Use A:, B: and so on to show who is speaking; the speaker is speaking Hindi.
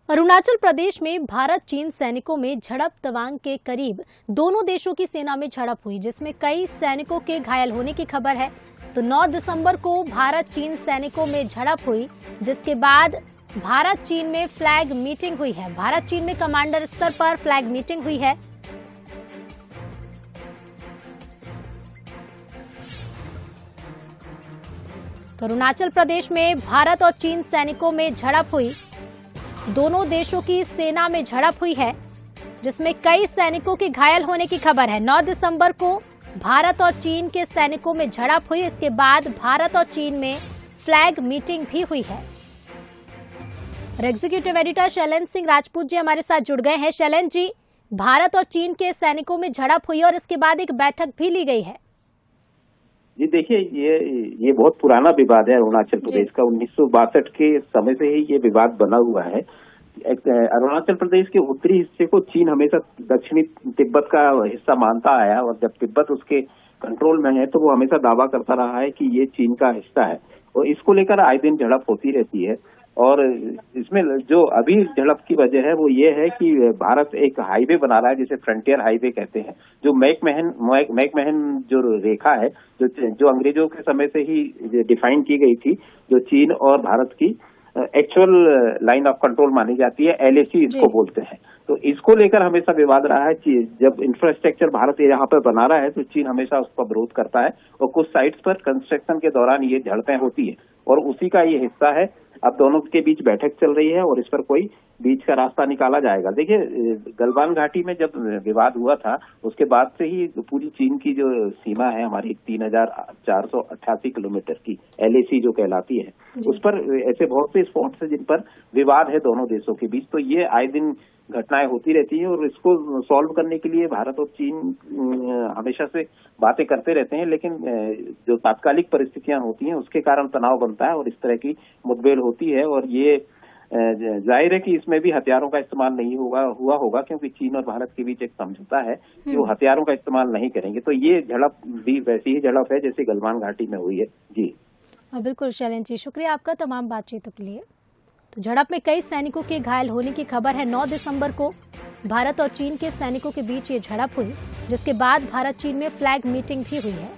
A: अरुणाचल प्रदेश में भारत चीन सैनिकों में झड़प तवांग के करीब दोनों देशों की सेना में झड़प हुई, जिसमें कई सैनिकों के घायल होने की खबर है। तो 9 दिसंबर को भारत चीन सैनिकों में झड़प हुई, जिसके बाद भारत चीन में फ्लैग मीटिंग हुई है। भारत चीन में कमांडर स्तर पर फ्लैग मीटिंग हुई है। तो अरुणाचल प्रदेश में भारत और चीन सैनिकों में झड़प हुई, दोनों देशों की सेना में झड़प हुई है, जिसमें कई सैनिकों के घायल होने की खबर है। 9 दिसंबर को भारत और चीन के सैनिकों में झड़प हुई। इसके बाद भारत और चीन में फ्लैग मीटिंग भी हुई है। एग्जीक्यूटिव एडिटर शैलेंद्र सिंह राजपूत जी हमारे साथ जुड़ गए हैं। शैलेंद्र जी, भारत और चीन के सैनिकों में झड़प हुई और इसके बाद एक बैठक भी ली गई है।
B: जी देखिए, ये बहुत पुराना विवाद है अरुणाचल प्रदेश का। 1962 के समय से ही ये विवाद बना हुआ है। अरुणाचल प्रदेश के उत्तरी हिस्से को चीन हमेशा दक्षिणी तिब्बत का हिस्सा मानता आया, और जब तिब्बत उसके कंट्रोल में है तो वो हमेशा दावा करता रहा है कि ये चीन का हिस्सा है, और इसको लेकर आए दिन झड़प होती रहती है। और इसमें जो अभी झड़प की वजह है वो ये है कि भारत एक हाईवे बना रहा है, जिसे फ्रंटियर हाईवे कहते हैं, जो मैकमहन जो रेखा है, जो अंग्रेजों के समय से ही डिफाइन की गई थी, जो चीन और भारत की एक्चुअल लाइन ऑफ कंट्रोल मानी जाती है, LAC इसको बोलते हैं। तो इसको लेकर हमेशा विवाद रहा है। जब इंफ्रास्ट्रक्चर भारत यहाँ पर बना रहा है तो चीन हमेशा उसका विरोध करता है, और कुछ साइट्स पर कंस्ट्रक्शन के दौरान ये झड़पें होती है, और उसी का ये हिस्सा है। अब दोनों के बीच बैठक चल रही है और इस पर कोई बीच का रास्ता निकाला जाएगा। देखिए, गलवान घाटी में जब विवाद हुआ था उसके बाद से ही पूरी चीन की जो सीमा है हमारी 3488 किलोमीटर की LAC जो कहलाती है, उस पर ऐसे बहुत से स्पॉट्स हैं जिन पर विवाद है दोनों देशों के बीच। तो ये आए दिन घटनाएं होती रहती हैं, और इसको सॉल्व करने के लिए भारत और चीन हमेशा से बातें करते रहते हैं, लेकिन जो तात्कालिक परिस्थितियां होती हैं उसके कारण तनाव बनता है और इस तरह की मुठभेड़ होती है। और ये जाहिर है कि इसमें भी हथियारों का इस्तेमाल नहीं हुआ होगा, क्योंकि चीन और भारत के बीच एक समझौता है कि वो हथियारों का इस्तेमाल नहीं करेंगे। तो ये झड़प भी वैसी ही झड़प है जैसे गलवान घाटी में हुई है। जी
A: बिल्कुल शैलेंद्र जी, शुक्रिया आपका तमाम बातचीत के लिए। तो झड़प में कई सैनिकों के घायल होने की खबर है। 9 दिसंबर को भारत और चीन के सैनिकों के बीच ये झड़प हुई, जिसके बाद भारत चीन में फ्लैग मीटिंग भी हुई है।